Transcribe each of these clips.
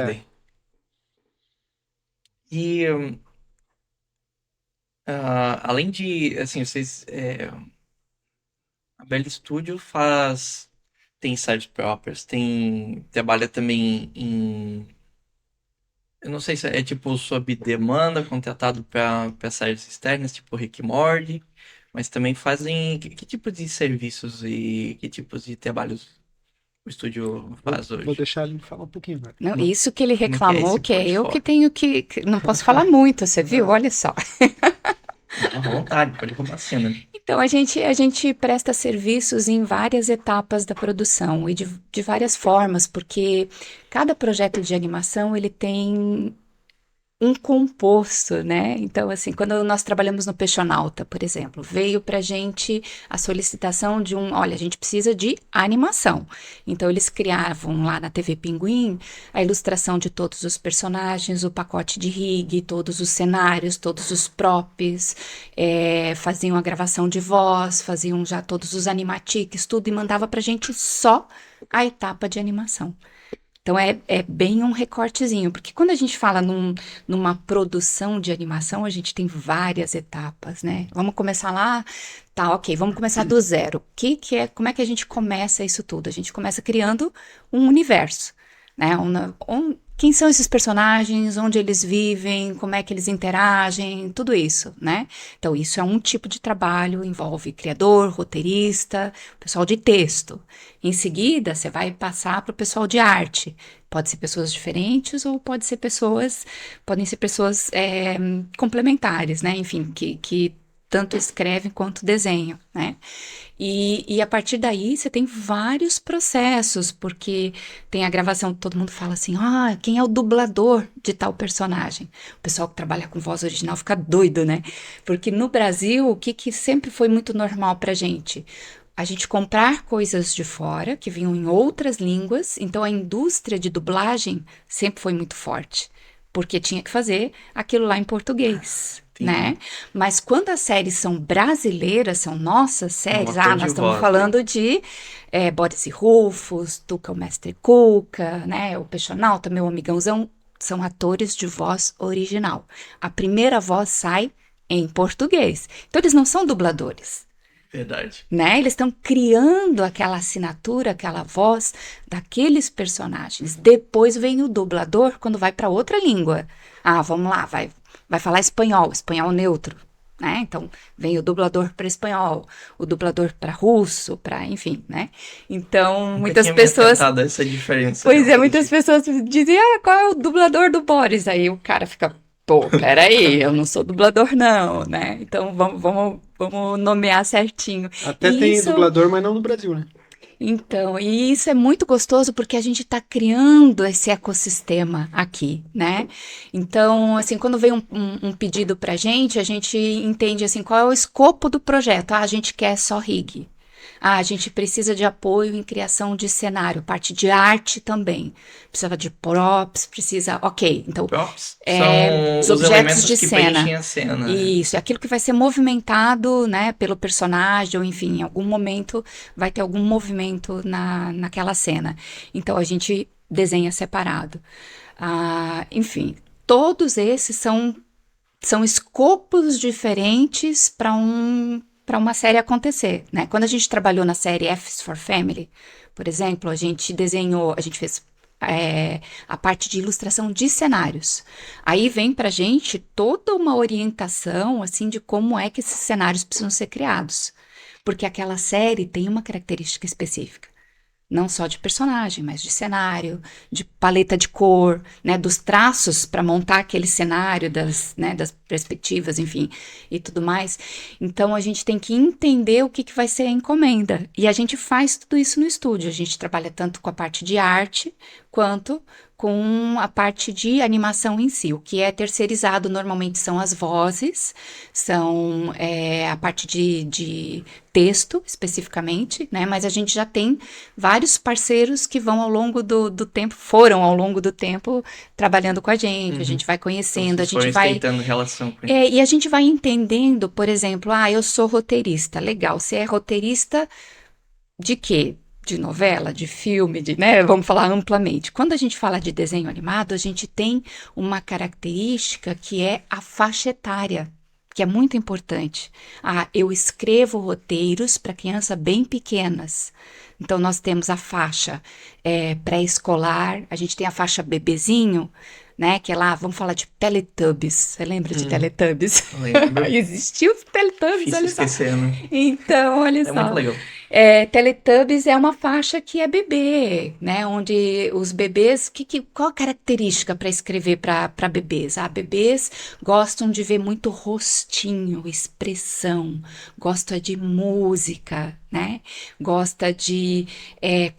É. E além de, assim, a Bell Studio tem sites próprias, trabalha também eu não sei se é tipo sob demanda, contratado para séries externas, tipo Rick e Morty, mas também fazem, que tipo de serviços e que tipos de trabalhos o estúdio faz Vou hoje? deixar ele falar um pouquinho, velho. Não, isso que ele Como é que é reclamou, esse que é eu que portfólio? tenho não posso falar muito, você viu? Não. Olha só. Não, à vontade, pode roubar a cena. Então, a gente presta serviços em várias etapas da produção e de várias formas, porque cada projeto de animação ele tem um composto, né? Então, assim, quando nós trabalhamos no Peixonauta, por exemplo, veio para gente a solicitação de olha, a gente precisa de animação. Então, eles criavam lá na TV Pinguim a ilustração de todos os personagens, o pacote de rig, todos os cenários, todos os props, faziam a gravação de voz, faziam já todos os animatiques, tudo, e mandava para gente só a etapa de animação. Então é bem um recortezinho, porque quando a gente fala numa produção de animação, a gente tem várias etapas, né? Vamos começar lá, tá, ok, vamos começar do zero. Como é que a gente começa isso tudo? A gente começa criando um universo, né? Quem são esses personagens, onde eles vivem, como é que eles interagem, tudo isso, né? Então, isso é um tipo de trabalho, envolve criador, roteirista, pessoal de texto. Em seguida, você vai passar para o pessoal de arte. Pode ser pessoas diferentes ou podem ser pessoas complementares, né? Enfim, que tanto escrevem quanto desenham, né? E a partir daí você tem vários processos, porque tem a gravação, todo mundo fala assim: ah, quem é o dublador de tal personagem? O pessoal que trabalha com voz original fica doido, né? Porque no Brasil, o que sempre foi muito normal pra gente? A gente comprar coisas de fora, que vinham em outras línguas, então a indústria de dublagem sempre foi muito forte, porque tinha que fazer aquilo lá em português. Entendi. Né? Mas quando as séries são brasileiras, são nossas É um séries, ator nós de estamos voz daí. falando de Boris e Rufus, Tuca o Mestre Cuca, né? O Peixonauta, meu amigãozão, são atores de voz original. A primeira voz sai em português. Então eles não são dubladores, Verdade. né? Eles estão criando aquela assinatura, aquela voz daqueles personagens. Depois vem o dublador quando vai para outra língua. Ah, vamos lá, vai falar espanhol, espanhol neutro, né? Então vem o dublador para espanhol, o dublador para russo, para, enfim, né? Então Nunca muitas tinha me pessoas, atentado a essa diferença, pois é, muitas realmente. pessoas dizem, ah, qual é o dublador do Boris? Aí o cara fica, pô, peraí, eu não sou dublador não, né? Então vamos nomear certinho. Até E tem isso dublador, mas não no Brasil, né? e isso é muito gostoso porque a gente está criando esse ecossistema aqui, né? Então, assim, quando vem um pedido para a gente entende assim qual é o escopo do projeto. Ah, a gente quer só rig. Ah, a gente precisa de apoio em criação de cenário, parte de arte também. Precisava de props, precisa. Ok, então Props os são os objetos elementos de que preenchem cena. a cena, né? Isso, é aquilo que vai ser movimentado, né, pelo personagem, ou enfim, em algum momento vai ter algum movimento naquela cena. Então a gente desenha separado. Ah, enfim, todos esses são escopos diferentes para uma série acontecer, né? Quando a gente trabalhou na série F's for Family, por exemplo, a gente fez a parte de ilustração de cenários. Aí vem para a gente toda uma orientação assim de como é que esses cenários precisam ser criados, porque aquela série tem uma característica específica. Não só de personagem, mas de cenário, de paleta de cor, né, dos traços para montar aquele cenário, das perspectivas, enfim, e tudo mais. Então a gente tem que entender o que vai ser a encomenda. E a gente faz tudo isso no estúdio. A gente trabalha tanto com a parte de arte quanto com a parte de animação em si. O que é terceirizado normalmente são as vozes, são a parte de texto especificamente, né? Mas a gente já tem vários parceiros que vão ao longo do tempo, foram ao longo do tempo trabalhando com a Uhum. gente vai Então conhecendo, a vocês foram gente vai. estreitando relação com ele. E a gente vai entendendo, por exemplo, eu sou roteirista, legal, você é roteirista de quê? de novela, de filme, né? Vamos falar amplamente. Quando a gente fala de desenho animado, a gente tem uma característica que é a faixa etária, que é muito importante. Eu escrevo roteiros para crianças bem pequenas. Então, nós temos a faixa pré-escolar, a gente tem a faixa bebezinho, né? Que é lá, vamos falar de Teletubbies. Você lembra de Teletubbies? Lembro. Existiu os Teletubbies, Difícil olha só. esquecer, né? Então, olha É muito só. legal. Teletubbies é uma faixa que é bebê, né? Onde os bebês, qual a característica para escrever para bebês? Bebês gostam de ver muito rostinho, expressão, gosta de música, né? Gosta de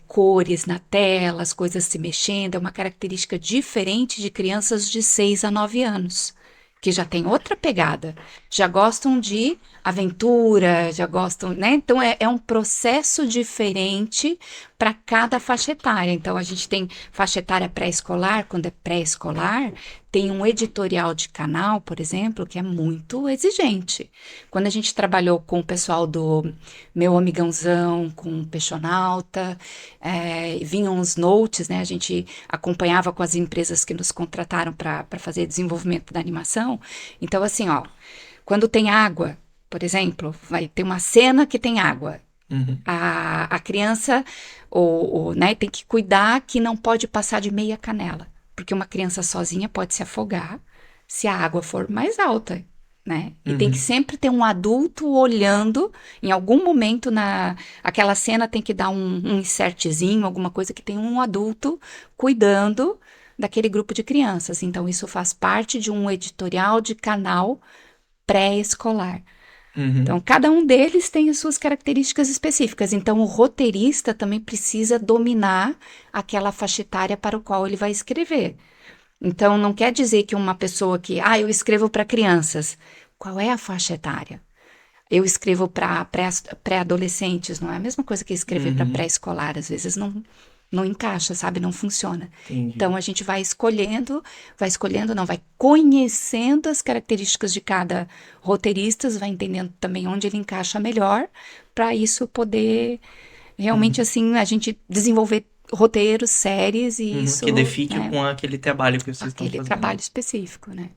cores na tela, as coisas se mexendo. É uma característica diferente de crianças de 6 a 9 anos, que já tem outra pegada, já gostam de aventura, já gostam, né? Então é um processo diferente para cada faixa etária. Então a gente tem faixa etária pré-escolar, quando é pré-escolar, tem um editorial de canal, por exemplo, que é muito exigente. Quando a gente trabalhou com o pessoal do Meu Amigãozão, com o Peixonauta, vinham os notes, né? A gente acompanhava com as empresas que nos contrataram para fazer desenvolvimento da animação. Então, assim, ó, quando tem água, por exemplo, vai ter uma cena que tem água. Uhum. A criança né, tem que cuidar que não pode passar de meia canela, porque uma criança sozinha pode se afogar se a água for mais alta, né? E tem que sempre ter um adulto olhando, em algum momento aquela cena tem que dar um insertzinho, alguma coisa que tem um adulto cuidando daquele grupo de crianças. Então, isso faz parte de um editorial de canal pré-escolar. Então, cada um deles tem as suas características específicas. Então, o roteirista também precisa dominar aquela faixa etária para o qual ele vai escrever. Então, não quer dizer que uma pessoa que, eu escrevo para crianças. Qual é a faixa etária? Eu escrevo para pré-adolescentes, não é a mesma coisa que escrever para pré-escolar. Às vezes não encaixa, sabe? Não funciona. Entendi. Então, a gente vai conhecendo as características de cada roteirista, vai entendendo também onde ele encaixa melhor, para isso poder realmente, assim, a gente desenvolver roteiros, séries e isso, Que fique né, com aquele trabalho que vocês estão aquele fazendo. trabalho específico, né?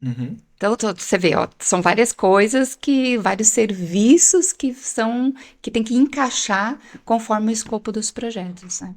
Uhum. Então, você vê, ó, são várias coisas vários serviços que tem que encaixar conforme o escopo dos projetos, né?